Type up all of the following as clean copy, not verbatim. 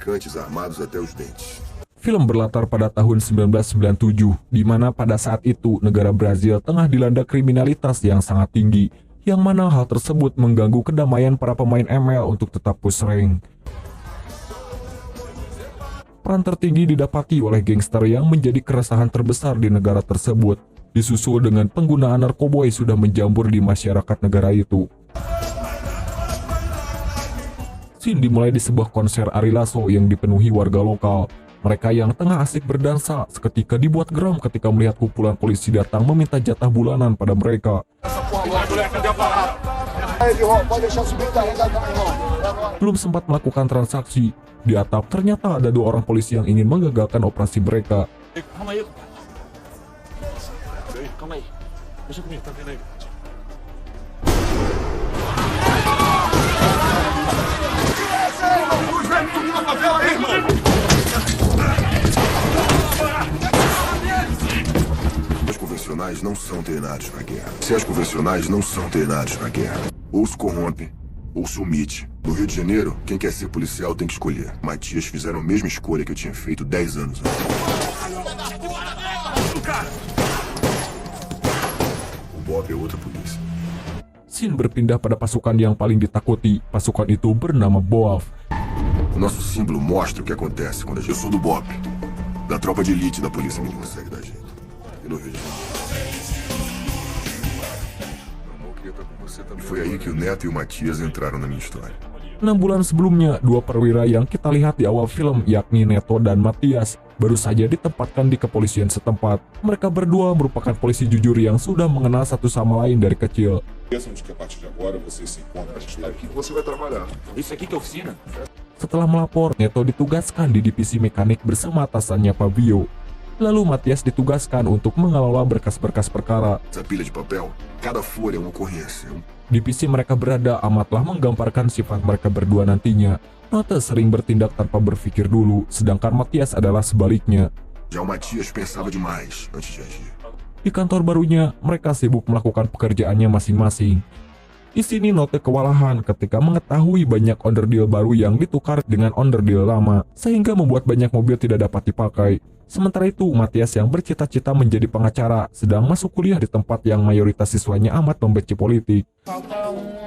traficantes armados até os dentes. Film berlatar pada tahun 1997, di mana pada saat itu negara Brazil tengah dilanda kriminalitas yang sangat tinggi, yang mana hal tersebut mengganggu kedamaian para pemain ML untuk tetap push rank. Peran tertinggi didapati oleh gangster yang menjadi keresahan terbesar di negara tersebut, disusul dengan penggunaan narkoboy sudah menjamur di masyarakat negara itu. Scene dimulai di sebuah konser Ari Lasso yang dipenuhi warga lokal. Mereka yang tengah asik berdansa seketika dibuat geram ketika melihat kumpulan polisi datang meminta jatah bulanan pada mereka. Belum sempat melakukan transaksi, di atap ternyata ada 2 orang polisi yang ingin menggagalkan operasi mereka. Os convencionais não são treinados na guerra. Se as convencionais não são treinados na guerra, ou se corrompem, ou se omite. No Rio de Janeiro, quem quer ser policial tem que escolher. Matias fizeram a mesma escolha que eu tinha feito 10 anos antes. O Bob é outra polícia. Scene berpindah pada pasukan yang paling ditakuti. Pasukan itu bernama BOAF. O nosso símbolo mostra o que acontece quando eu sou do Bob, da tropa de elite da polícia militar. Consegue da gente. E no Rio de Janeiro. E foi aí que o Neto e o Matias entraram na minha história. 6 bulan sebelumnya, 2 perwira yang kita lihat di awal film, yakni Neto dan Matias, baru saja ditempatkan di kepolisian setempat. Mereka berdua merupakan polisi jujur yang sudah mengenal satu sama lain dari kecil. Setelah melapor, Neto ditugaskan di divisi mekanik bersama atasannya Fabio. Lalu Matias ditugaskan untuk mengelola berkas-berkas perkara. Essa pilha de papel, cada folha é uma ocorrência. Divisi mereka berada amatlah menggambarkan sifat mereka berdua nantinya. Nota sering bertindak tanpa berpikir dulu, sedangkan Matias adalah sebaliknya. Já o Matias pensava demais antes de agir. Di kantor barunya, mereka sibuk melakukan pekerjaannya masing-masing. Di sini Note kewalahan ketika mengetahui banyak onderdil baru yang ditukar dengan onderdil lama, sehingga membuat banyak mobil tidak dapat dipakai. Sementara itu, Matias yang bercita-cita menjadi pengacara sedang masuk kuliah di tempat yang mayoritas siswanya amat membenci politik.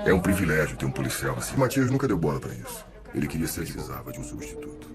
É um privilégio ter um policial assim. Matias nunca deu bola pra isso. Ele queria ser precisava de um substituto.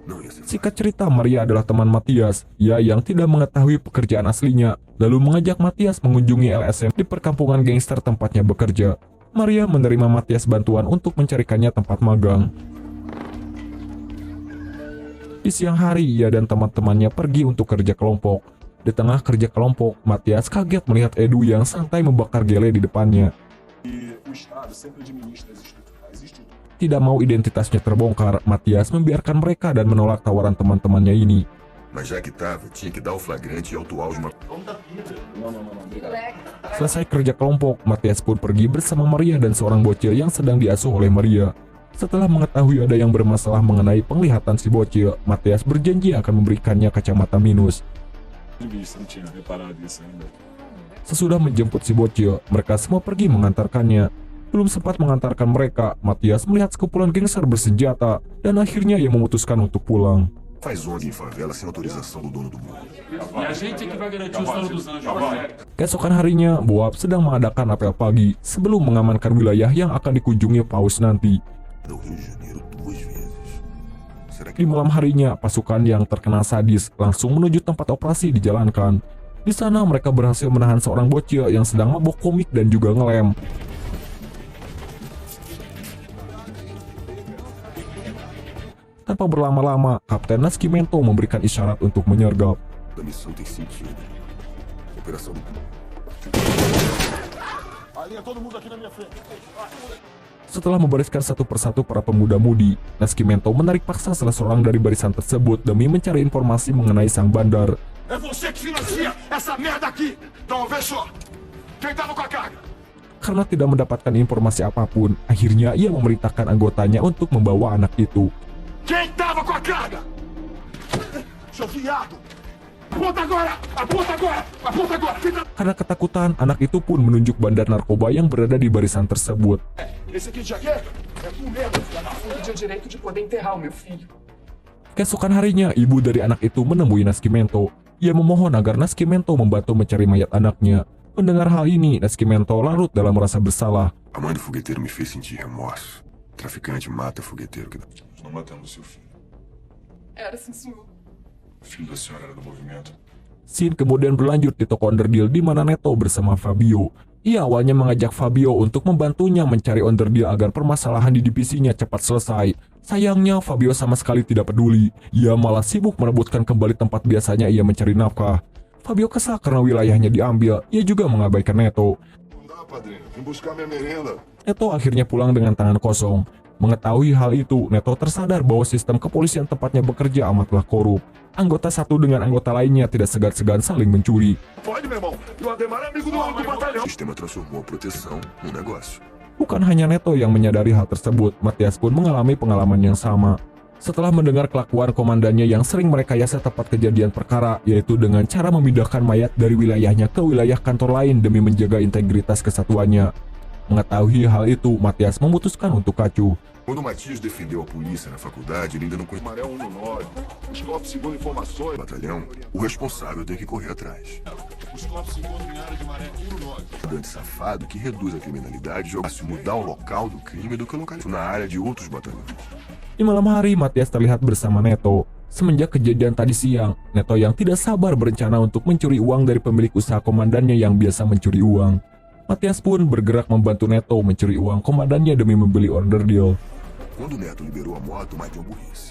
Não ia ser. Singkat cerita, Maria adalah teman Matias, ia yang tidak mengetahui pekerjaan aslinya, lalu mengajak Matias mengunjungi LSM di perkampungan gangster tempatnya bekerja. Maria menerima Matias bantuan untuk mencarikannya tempat magang. Di siang hari, ia dan teman-temannya pergi untuk kerja kelompok. Di tengah kerja kelompok, Matias kaget melihat Edu yang santai membakar gele di depannya. Tidak mau identitasnya terbongkar, Matias membiarkan mereka dan menolak tawaran teman-temannya ini. Mas já que tava, tinha que dar o flagrante e autuar os... Selesai kerja kelompok, Matias pun pergi bersama Maria dan seorang bocil yang sedang diasuh oleh Maria. Setelah mengetahui ada yang bermasalah mengenai penglihatan si bocil, Matias berjanji akan memberikannya kacamata minus. Sesudah menjemput si bocil, mereka semua pergi mengantarkannya. Belum sempat mengantarkan mereka, Matias melihat sekumpulan gangster bersenjata, dan akhirnya ia memutuskan untuk pulang. Faz ONG em favela sem autorização do dono do morro. Keesokan harinya, Boab sedang mengadakan apel pagi sebelum mengamankan wilayah yang akan dikunjungi Paus nanti. Do Rio de Janeiro 2 vezes. Será que Di malam harinya, pasukan yang terkenal sadis langsung menuju tempat operasi dijalankan. Di sana mereka berhasil menahan seorang bocil yang sedang mabok komik dan juga ngelem. Tanpa berlama-lama, Kapten Nascimento memberikan isyarat untuk menyergap. a missão tem sentido? Operação do... Setelah membariskan satu persatu para pemuda-mudi, Nascimento menarik paksa salah seorang dari barisan tersebut demi mencari informasi mengenai sang bandar. É você que financia essa merda aqui! Então vê só! Quem tava com a carga? Karena tidak mendapatkan informasi apapun, akhirnya ia memerintahkan anggotanya untuk membawa anak itu. Quem tava com a carga? Seu viado! Aponta agora! Aponta agora! Aponta agora! Quem tá... Karena ketakutan, anak itu pun menunjuk bandar narkoba yang berada di barisan tersebut. Esse aqui de jaqueta? É tu mesmo, filha da puta. Eu pedi o direito de poder enterrar o meu filho. Keesokan harinya, ibu dari anak itu menemui Nascimento. Ia memohon agar Nascimento membantu mencari mayat anaknya. Mendengar hal ini, Nascimento larut dalam rasa bersalah. A mãe do fogueteiro me fez sentir remorso. Traficante mata fogueteiro que... Não matamos seu filho. Era sim, senhor. O filho da senhora era do movimento. Scene kemudian berlanjut di toko onderdil di mana Neto bersama Fabio. Ia awalnya mengajak Fabio untuk membantunya mencari onderdil agar permasalahan di divisinya cepat selesai. Sayangnya Fabio sama sekali tidak peduli. Ia malah sibuk merebutkan kembali tempat biasanya ia mencari nafkah. Fabio kesal karena wilayahnya diambil. Ia juga mengabaikan Neto. Não dá, padrinho. Vim buscar minha merenda. Neto akhirnya pulang dengan tangan kosong. Mengetahui hal itu, Neto tersadar bahwa sistem kepolisian tempatnya bekerja amatlah korup. Anggota satu dengan anggota lainnya tidak segan-segan saling mencuri. Pode, meu irmão. E o Ademar é amigo do batalhão. O sistema transformou a proteção num negócio. Bukan hanya Neto yang menyadari hal tersebut, Matias pun mengalami pengalaman yang sama. Setelah mendengar kelakuan komandannya yang sering merekayasa tempat kejadian perkara, yaitu dengan cara memindahkan mayat dari wilayahnya ke wilayah kantor lain demi menjaga integritas kesatuannya. Mengetahui hal itu, Matias memutuskan untuk kacu. Quando o Matias defendeu a polícia na faculdade, ele ainda não conhecia Maré 119. Os corpos, segundo informações. o batalhão. O responsável tem que correr atrás. Os corpos se encontram em área de Maré 119. Comandante safado que reduz a criminalidade joga se mudar o local do crime do que localizar na área de outros batalhões. Di malam hari, Matias terlihat bersama Neto. Semenjak kejadian tadi siang, Neto yang tidak sabar berencana untuk mencuri uang dari pemilik usaha komandannya yang biasa mencuri uang. Matias pun bergerak membantu Neto mencuri uang komandannya demi membeli onderdil. Quando o Neto liberou a moto, mais de uma burrice.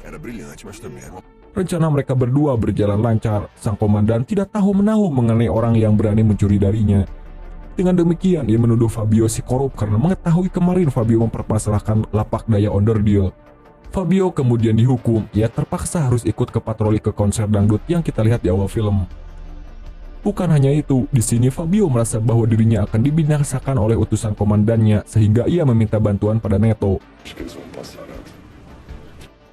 Era brilhante, mas também era uma... Rencana mereka berdua berjalan lancar. Sang komandan tidak tahu menahu mengenai orang yang berani mencuri darinya. Dengan demikian, ia menuduh Fabio si korup karena mengetahui kemarin Fabio mempermasalahkan lapak daya onderdil. Fabio kemudian dihukum. Ia terpaksa harus ikut ke patroli ke konser dangdut yang kita lihat di awal film. Bukan hanya itu, di sini Fabio merasa bahwa dirinya akan dibinasakan oleh utusan komandannya sehingga ia meminta bantuan pada Neto. Acho que eles vão passar nada.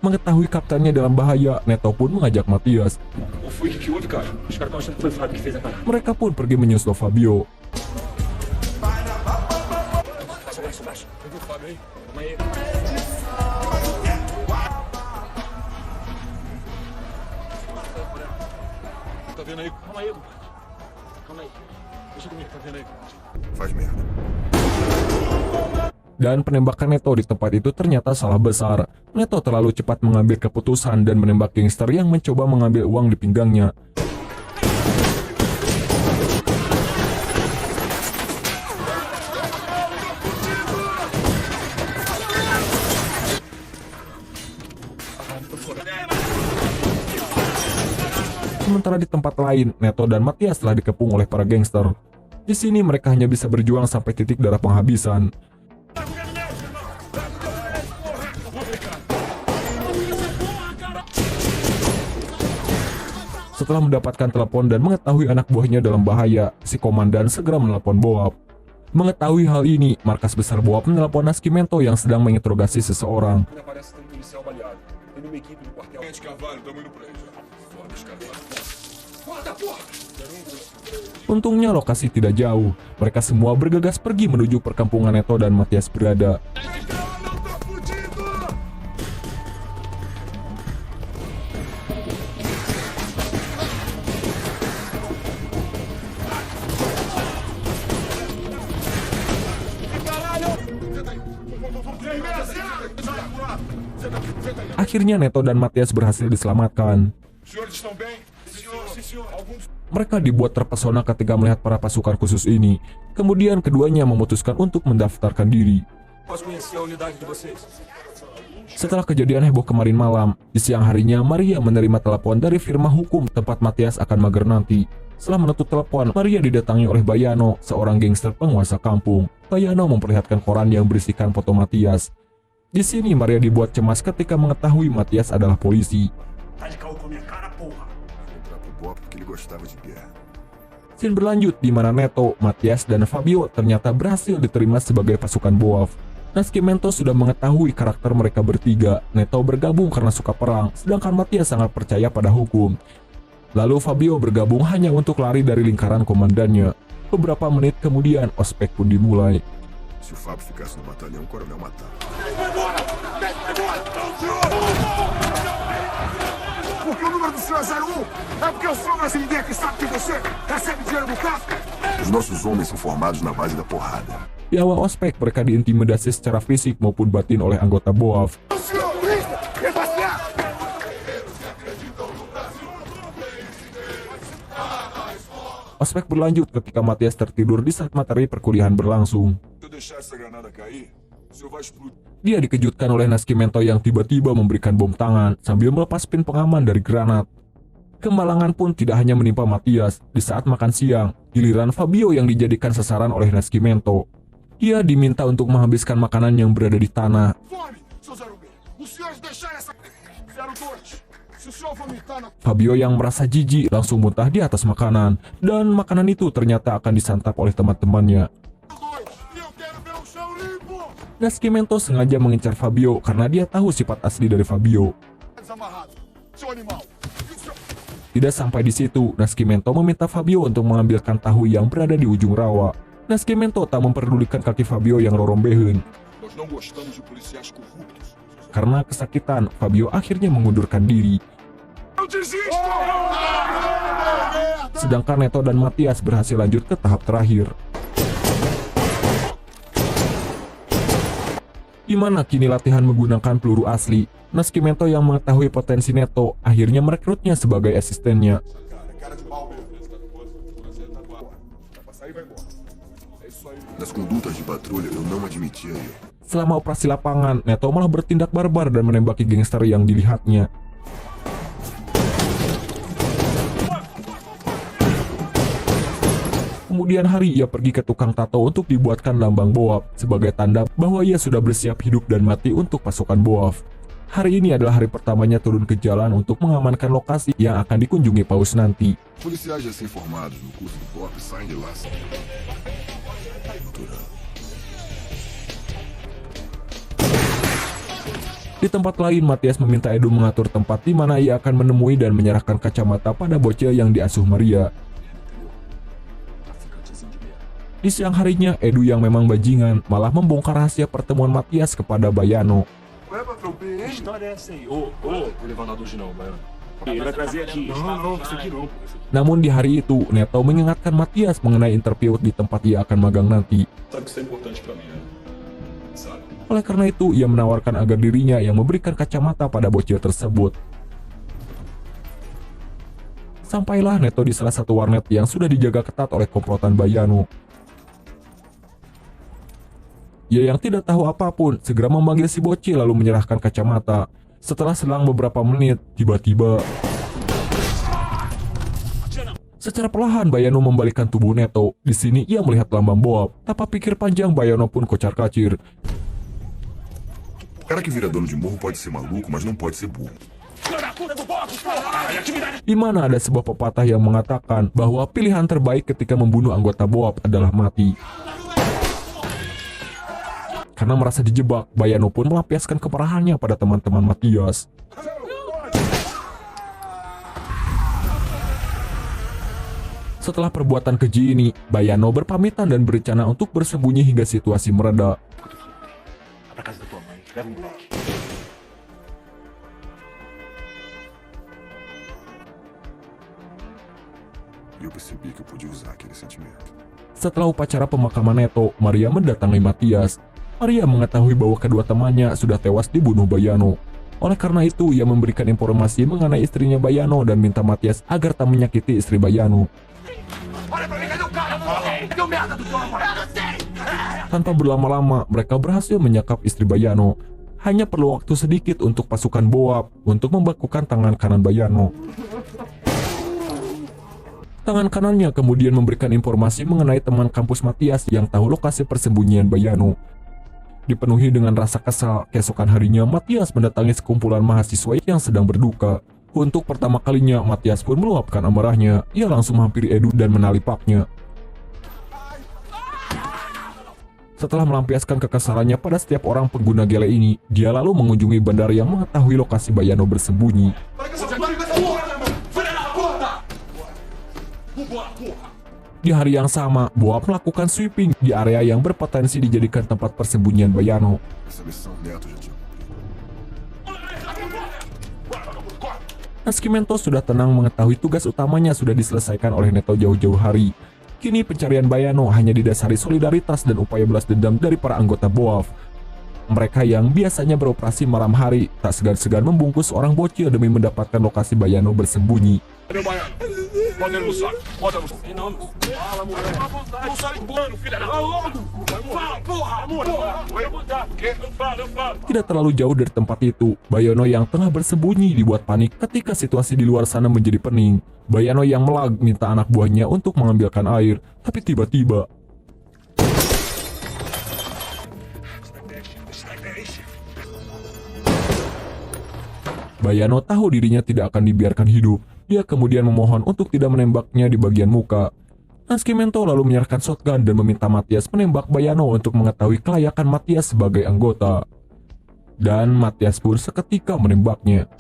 Mengetahui kaptennya dalam bahaya, Neto pun mengajak Matias. O foi que houve, cara? Os caras estão achando que foi o Fábio que fez a parada. Mereka pun pergi menyusul Fabio. Baixa. Eu vi o Fábio aí. Calma aí. Tá vendo aí? Calma aí. Calma aí. Deixa comigo, tá vendo aí? Faz merda. Dan penembakan Neto di tempat itu ternyata salah besar. Neto terlalu cepat mengambil keputusan dan menembak gangster yang mencoba mengambil uang di pinggangnya. Sementara di tempat lain, Neto dan Matias telah dikepung oleh para gangster. Di sini mereka hanya bisa berjuang sampai titik darah penghabisan. Setelah mendapatkan telepon dan mengetahui anak buahnya dalam bahaya, si komandan segera menelepon Boab. Mengetahui hal ini, markas besar Boab menelepon Nascimento yang sedang menginterogasi seseorang. Quando aparece tem um policial baleado. Tem uma equipe no quartel. Gente, Carvalho, tamo indo pra ele. Foda, os caras. Guarda, porra! Untungnya lokasi tidak jauh. Mereka semua bergegas pergi menuju perkampungan Neto dan Matias berada. Akhirnya Neto dan Matias berhasil diselamatkan. Os senhores estão bem? Sim, senhor. Alguns... Mereka dibuat terpesona ketika melihat para pasukan khusus ini. Kemudian keduanya memutuskan untuk mendaftarkan diri. Posso conhecer a unidade de vocês? Setelah kejadian heboh kemarin malam, di siang harinya Maria menerima telepon dari firma hukum tempat Matias akan mager nanti. Setelah menutup telepon, Maria didatangi oleh Bayano, seorang gangster penguasa kampung. Bayano memperlihatkan koran yang berisikan foto Matias. Di sini Maria dibuat cemas ketika mengetahui Matias adalah polisi. Tá de caô com a minha cara, porra! Entrar pro Bob porque ele gostava de guerra. Scene berlanjut di mana Neto, Matias, dan Fabio ternyata berhasil diterima sebagai pasukan Boaf. Nascimento sudah mengetahui karakter mereka bertiga. Neto bergabung karena suka perang, sedangkan Matias sangat percaya pada hukum. Lalu Fabio bergabung hanya untuk lari dari lingkaran komandannya. Beberapa menit kemudian, ospek pun dimulai. O Se o Fábio ficasse no batalhão, o coronel matava. Porque o número do senhor é 01 é porque o senhor não é ninguém que sabe que você recebe dinheiro do café. Os nossos homens são formados na base da porrada. Di awal ospek mereka diintimidasi secara fisik maupun batin oleh anggota BOAF. O senhor polícia é passear. Ospek berlanjut ketika Matias tertidur di saat materi perkuliahan berlangsung. Se eu deixar essa granada cair, o senhor vai explodir. Dia dikejutkan oleh Nascimento yang tiba-tiba memberikan bom tangan sambil melepas pin pengaman dari granat. Kemalangan pun tidak hanya menimpa Matias. Di saat makan siang, giliran Fabio yang dijadikan sasaran oleh Nascimento. Ia diminta untuk menghabiskan makanan yang berada di tanah. Fome, seu 0B. Os senhores deixaram essa 02. Se o senhor vomitar na Fabio yang merasa jijik langsung muntah di atas makanan. Dan makanan itu ternyata akan disantap oleh teman-temannya. 2, eu quero ver o chão limpo. Nascimento sengaja mengincar Fabio karena dia tahu sifat asli dari Fabio. Desamarrado. Seu animal. Tidak sampai di situ, Nascimento meminta Fabio untuk mengambilkan tahu yang berada di ujung rawa. Nascimento tak memperdulikan kaki Fabio yang rorombeheun. Nós não gostamos de policiais corruptos. Karena kesakitan, Fabio akhirnya mengundurkan diri. Eu desisto. Sedangkan Neto dan Matias berhasil lanjut ke tahap terakhir, di mana kini latihan menggunakan peluru asli. Nascimento yang mengetahui potensi Neto akhirnya merekrutnya sebagai asistennya. Cara de mal mesmo. Vai passar e vai embora. É isso aí. Nas condutas de patrulha, eu não admitia erro. Selama operasi lapangan, Neto malah bertindak barbar dan menembaki gangster yang dilihatnya. Kemudian hari ia pergi ke tukang tato untuk dibuatkan lambang BOAF sebagai tanda bahwa ia sudah bersiap hidup dan mati untuk pasukan BOAF. Hari ini adalah hari pertamanya turun ke jalan untuk mengamankan lokasi yang akan dikunjungi Paus nanti. Policiais recém-formados no curso do BOP saem de lá. Di tempat lain, Matias meminta Edu mengatur tempat di mana ia akan menemui dan menyerahkan kacamata pada bocil yang diasuh Maria. Di siang harinya, Edu yang memang bajingan malah membongkar rahasia pertemuan Matias kepada Baiano. Leva teu bem, Que hein? história é essa aí? Ô, levantador de não, Baiano. Ele vai trazer aqui. Não, isso aqui não. Namun di hari itu, Neto mengingatkan Matias mengenai interview di tempat ia akan magang nanti. Sabe que isso é importante pra mim, né? Sabe? Oleh karena itu, ia menawarkan agar dirinya yang memberikan kacamata pada bocil tersebut. Sampailah Neto di salah satu warnet yang sudah dijaga ketat oleh komplotan Baiano. Ia yang tidak tahu apapun segera memanggil si bocil lalu menyerahkan kacamata. Setelah selang beberapa menit, tiba-tiba secara perlahan Baiano membalikkan tubuh Neto. Di sini ia melihat lambang BOAF. Tanpa pikir panjang, Baiano pun kocar-kacir. O cara que vira dono de morro pode ser maluco, mas não pode ser burro. Di mana ada sebuah pepatah yang mengatakan bahwa pilihan terbaik ketika membunuh anggota BOAF adalah mati. Karena merasa dijebak, Baiano pun melampiaskan kemarahannya pada teman-teman Matias. Setelah perbuatan keji ini, Baiano berpamitan dan berencana untuk bersembunyi hingga situasi mereda. Vai pra casa da tua mãe. Leva um moleque. E eu percebi que eu podia usar aquele sentimento. Setelah upacara pemakaman Neto, Maria mendatangi Matias. Maria mengetahui bahwa kedua temannya sudah tewas dibunuh Baiano. Oleh karena itu, ia memberikan informasi mengenai istrinya Baiano dan minta Matias agar tak menyakiti istri Baiano. Olha pra mim, cadê o cara? Cadê o merda do teu namorado? Tanpa berlama-lama, mereka berhasil menyekap istri Baiano. Hanya perlu waktu sedikit untuk pasukan BOAF untuk membekukan tangan kanan Baiano. Tangan kanannya kemudian memberikan informasi mengenai teman kampus Matias yang tahu lokasi persembunyian Baiano. Dipenuhi dengan rasa kesal, keesokan harinya Matias mendatangi sekumpulan mahasiswa yang sedang berduka. Untuk pertama kalinya, Matias pun meluapkan amarahnya. Ia langsung menghampiri Edu dan menalipaknya. Setelah melampiaskan kekesalannya pada setiap orang pengguna gele ini, dia lalu mengunjungi bandar yang mengetahui lokasi Baiano bersembunyi. Di hari yang sama, Boab melakukan sweeping di area yang berpotensi dijadikan tempat persembunyian Bayano. Essa missão Neto já tinha cumprido. Nascimento sudah tenang mengetahui tugas utamanya sudah diselesaikan oleh Neto jauh-jauh hari. Kini pencarian Bayano hanya didasari solidaritas dan upaya balas dendam dari para anggota Boab. Mereka yang biasanya beroperasi malam hari tak segan-segan membungkus orang bocil demi mendapatkan lokasi Bayano bersembunyi. Cadê o baiano? Bota ele no saco. Bota no saco. Não, fala, moleque. Não sai voando, filha da... Fala, porra! Vai mudar. Eu falo. Tidak terlalu jauh dari tempat itu, Bayano yang tengah bersembunyi dibuat panik ketika situasi di luar sana menjadi pening. Bayano yang melag minta anak buahnya untuk mengambilkan air, tapi tiba-tiba Bayano tahu dirinya tidak akan dibiarkan hidup. Dia kemudian memohon untuk tidak menembaknya di bagian muka. Nascimento lalu menyerahkan shotgun dan meminta Matias menembak Bayano untuk mengetahui kelayakan Matias sebagai anggota. Dan Matias pun seketika menembaknya.